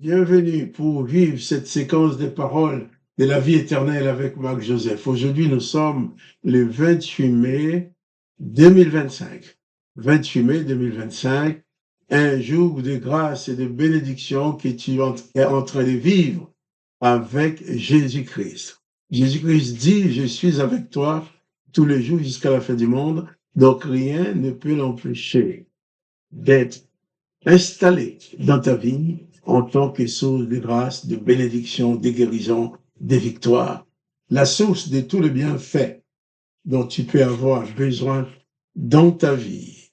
Bienvenue pour vivre cette séquence de paroles de la vie éternelle avec Marc Joseph. Aujourd'hui, nous sommes le 28 mai 2025. 28 mai 2025, un jour de grâce et de bénédiction que tu es en train de vivre avec Jésus-Christ. Jésus-Christ dit, je suis avec toi tous les jours jusqu'à la fin du monde, donc rien ne peut l'empêcher d'être installé dans ta vie en tant que source de grâce, de bénédiction, de guérison, de victoire. La source de tous les bienfaits dont tu peux avoir besoin dans ta vie.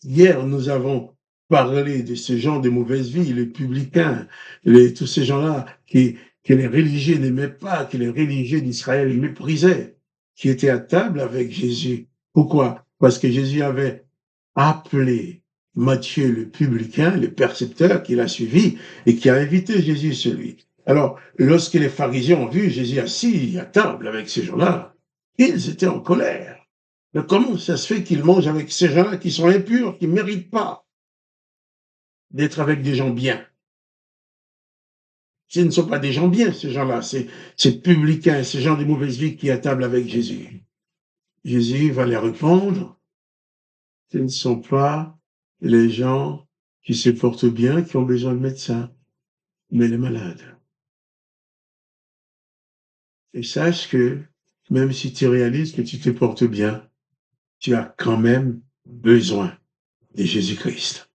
Hier, nous avons parlé de ce genre de mauvaise vie, les publicains, tous ces gens-là que les religieux n'aimaient pas, que les religieux d'Israël méprisaient, qui étaient à table avec Jésus. Pourquoi? Parce que Jésus avait appelé Matthieu le publicain, le percepteur qui l'a suivi et qui a invité Jésus sur lui. Alors, lorsque les pharisiens ont vu Jésus assis à table avec ces gens-là, ils étaient en colère. Mais comment ça se fait qu'ils mangent avec ces gens-là qui sont impurs, qui ne méritent pas d'être avec des gens bien? Ce ne sont pas des gens bien, ces gens-là, ces publicains, ces gens de mauvaise vie qui à table avec Jésus. Jésus va les répondre, ce ne sont pas les gens qui se portent bien, qui ont besoin de médecins, mais les malades. Et sache que même si tu réalises que tu te portes bien, tu as quand même besoin de Jésus-Christ.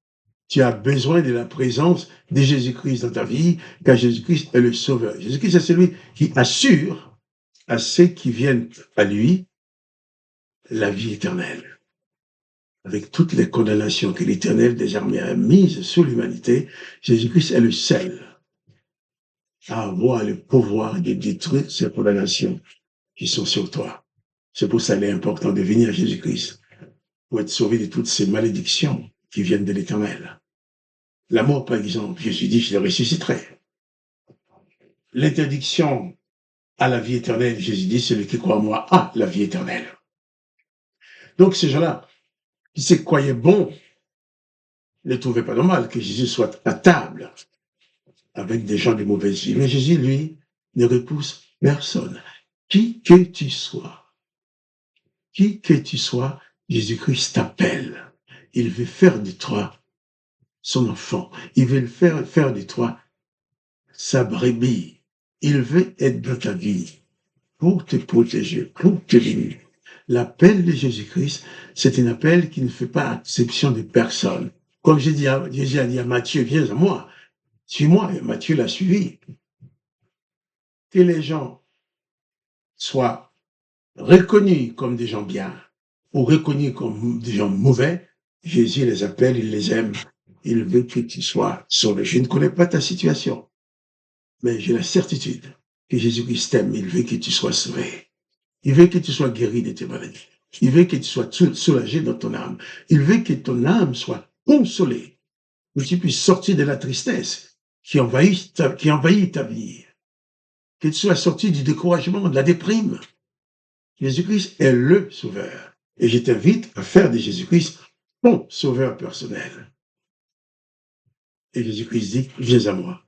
Tu as besoin de la présence de Jésus-Christ dans ta vie, car Jésus-Christ est le Sauveur. Jésus-Christ est celui qui assure à ceux qui viennent à lui la vie éternelle. Avec toutes les condamnations que l'Éternel désormais a mises sur l'humanité, Jésus-Christ est le seul à avoir le pouvoir de détruire ces condamnations qui sont sur toi. C'est pour ça qu'il est important de venir à Jésus-Christ pour être sauvé de toutes ces malédictions qui viennent de l'Éternel. La mort, par exemple, Jésus dit, je le ressusciterai. L'interdiction à la vie éternelle, Jésus dit, celui qui croit en moi a la vie éternelle. Donc ces gens-là, qui se croyaient bons, ne trouvaient pas normal que Jésus soit à table avec des gens de mauvaise vie. Mais Jésus, lui, ne repousse personne. Qui que tu sois, Jésus-Christ t'appelle. Il veut faire de toi son enfant. Il veut faire de toi sa brebis. Il veut être dans ta vie pour te protéger, pour te bénir. L'appel de Jésus-Christ, c'est un appel qui ne fait pas exception de personne. Comme Jésus a dit à Matthieu, viens à moi, suis-moi, et Matthieu l'a suivi. Que les gens soient reconnus comme des gens bien ou reconnus comme des gens mauvais, Jésus les appelle, il les aime, il veut que tu sois sauvé. Je ne connais pas ta situation, mais j'ai la certitude que Jésus-Christ t'aime, il veut que tu sois sauvé. Il veut que tu sois guéri de tes maladies. Il veut que tu sois soulagé dans ton âme. Il veut que ton âme soit consolée, que tu puisses sortir de la tristesse qui envahit ta vie, que tu sois sorti du découragement, de la déprime. Jésus-Christ est le Sauveur. Et je t'invite à faire de Jésus-Christ ton Sauveur personnel. Et Jésus-Christ dit, viens à moi,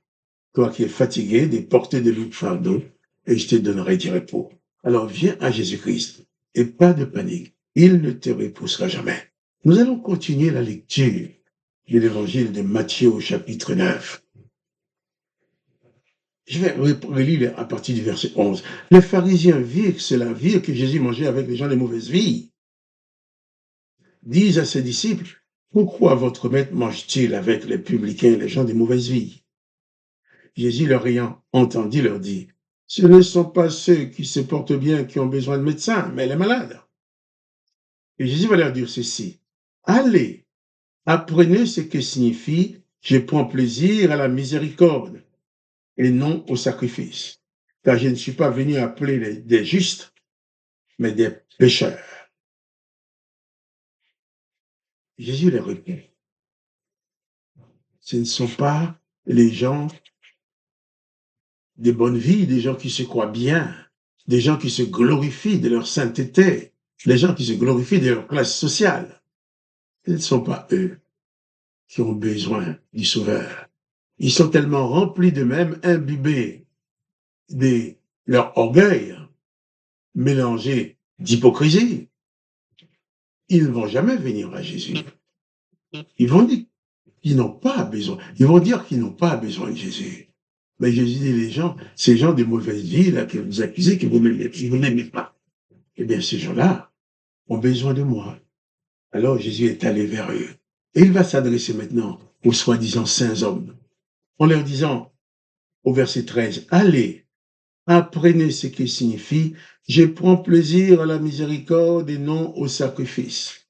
toi qui es fatigué de porter de lourds fardeaux, et je te donnerai du repos. Alors viens à Jésus-Christ et pas de panique. Il ne te repoussera jamais. Nous allons continuer la lecture de l'évangile de Matthieu au chapitre 9. Je vais relire à partir du verset 11. Les pharisiens virent cela, virent que Jésus mangeait avec les gens de mauvaise vie. Disent à ses disciples, pourquoi votre maître mange-t-il avec les publicains et les gens de mauvaise vie? Jésus leur ayant entendu leur dit, ce ne sont pas ceux qui se portent bien qui ont besoin de médecins, mais les malades. Et Jésus va leur dire ceci, allez, apprenez ce que signifie je prends plaisir à la miséricorde et non au sacrifice, car je ne suis pas venu appeler des justes, mais des pécheurs. Jésus leur répond, ce ne sont pas les gens de bonne vie, des gens qui se croient bien, des gens qui se glorifient de leur sainteté, des gens qui se glorifient de leur classe sociale. Ce ne sont pas eux qui ont besoin du Sauveur. Ils sont tellement remplis d'eux-mêmes, imbibés de leur orgueil, mélangé d'hypocrisie. Ils ne vont jamais venir à Jésus. Ils vont dire qu'ils n'ont pas besoin. Ils vont dire qu'ils n'ont pas besoin de Jésus. Mais Jésus dit, les gens, ces gens de mauvaise vie, là, que vous accusez, que vous n'aimez pas. Eh bien, ces gens-là ont besoin de moi. Alors Jésus est allé vers eux. Et il va s'adresser maintenant aux soi-disant saints hommes, en leur disant, au verset 13, allez, apprenez ce qui signifie, je prends plaisir à la miséricorde et non au sacrifice.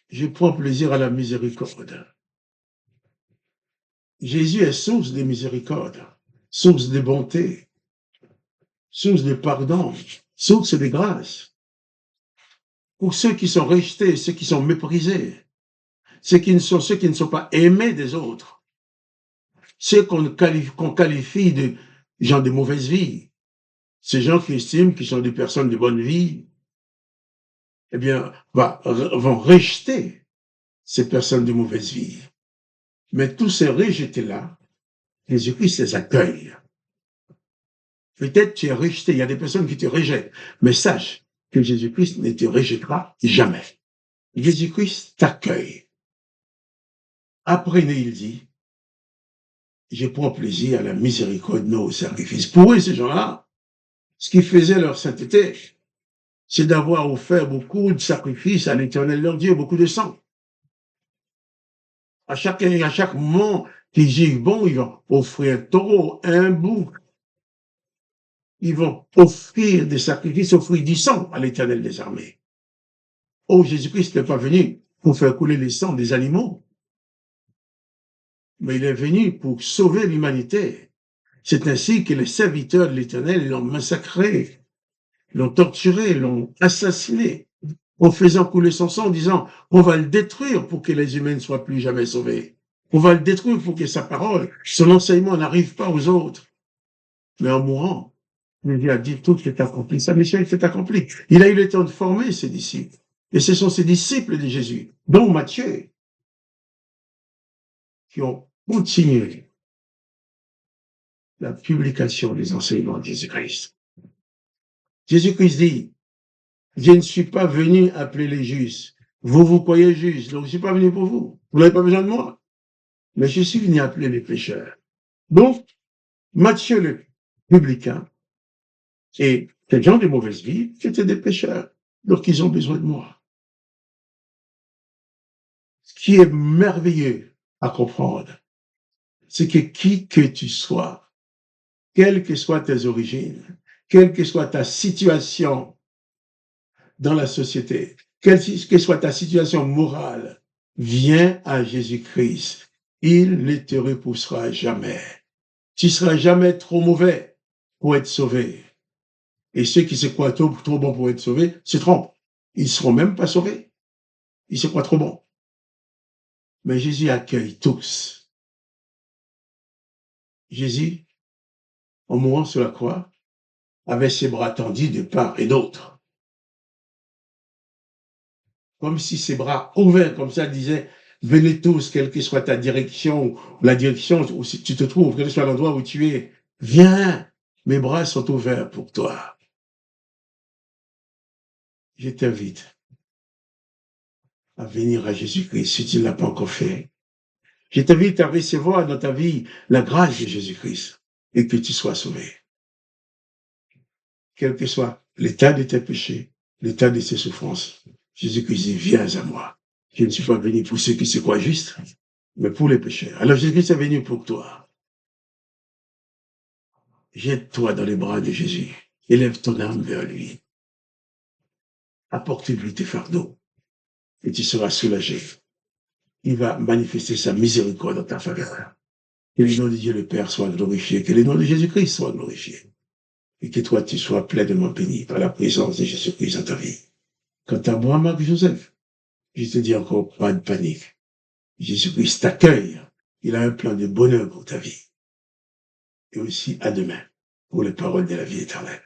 Je prends plaisir à la miséricorde. Jésus est source de miséricorde, source de bonté, source de pardon, source de grâce. Pour ceux qui sont rejetés, ceux qui sont méprisés, ceux qui ne sont pas aimés des autres, ceux qu'on qualifie de gens de mauvaise vie, ces gens qui estiment qu'ils sont des personnes de bonne vie, eh bien, vont rejeter ces personnes de mauvaise vie. Mais tous ces rejetés-là, Jésus-Christ les accueille. Peut-être tu es rejeté, il y a des personnes qui te rejettent, mais sache que Jésus-Christ ne te rejettera jamais. Jésus-Christ t'accueille. Apprenez, il dit, je prends plaisir à la miséricorde, non au sacrifice. Pour eux, ces gens-là, ce qui faisait leur sainteté, c'est d'avoir offert beaucoup de sacrifices à l'Éternel leur Dieu, beaucoup de sang. À chaque moment qu'ils disent, bon, ils vont offrir un taureau, un bouc. Ils vont offrir des sacrifices, offrir du sang à l'Éternel des armées. Oh, Jésus-Christ n'est pas venu pour faire couler les sangs des animaux, mais il est venu pour sauver l'humanité. C'est ainsi que les serviteurs de l'Éternel l'ont massacré, l'ont torturé, l'ont assassiné, en faisant couler son sang, en disant, on va le détruire pour que les humains ne soient plus jamais sauvés. On va le détruire pour que sa parole, son enseignement n'arrive pas aux autres. Mais en mourant, Jésus a dit, tout est accompli. Sa mission est accomplie. Il a eu le temps de former ses disciples. Et ce sont ces disciples de Jésus, dont Matthieu, qui ont continué la publication des enseignements de Jésus-Christ. Jésus-Christ dit, je ne suis pas venu appeler les justes. Vous, vous croyez justes, donc je ne suis pas venu pour vous. Vous n'avez pas besoin de moi. Mais je suis venu appeler les pécheurs. Donc, Matthieu le publicain et ces gens de mauvaise vie, c'était des pécheurs. Donc, ils ont besoin de moi. Ce qui est merveilleux à comprendre, c'est que qui que tu sois, quelles que soient tes origines, quelle que soit ta situation dans la société, quelle que soit ta situation morale, viens à Jésus-Christ. Il ne te repoussera jamais. Tu seras jamais trop mauvais pour être sauvé. Et ceux qui se croient trop bons pour être sauvés se trompent. Ils ne seront même pas sauvés. Ils se croient trop bons. Mais Jésus accueille tous. Jésus, en mourant sur la croix, avait ses bras tendus de part et d'autre. Comme si ses bras ouverts, comme ça, disaient, venez tous, quelle que soit ta direction, la direction où tu te trouves, quel que soit l'endroit où tu es, viens, mes bras sont ouverts pour toi. Je t'invite à venir à Jésus-Christ si tu ne l'as pas encore fait. Je t'invite à recevoir dans ta vie la grâce de Jésus-Christ et que tu sois sauvé. Quel que soit l'état de tes péchés, l'état de tes souffrances, Jésus-Christ dit, viens à moi. Je ne suis pas venu pour ceux qui se croient justes, mais pour les pécheurs. Alors Jésus-Christ est venu pour toi. Jette-toi dans les bras de Jésus. Élève ton âme vers lui. Apporte-lui tes fardeaux et tu seras soulagé. Il va manifester sa miséricorde dans ta faveur. Que le nom de Dieu le Père soit glorifié, que le nom de Jésus-Christ soit glorifié. Et que toi, tu sois pleinement béni par la présence de Jésus-Christ dans ta vie. Quant à moi, Marc-Joseph, je te dis encore, pas de panique. Jésus-Christ t'accueille. Il a un plan de bonheur pour ta vie. Et aussi, à demain, pour les paroles de la vie éternelle.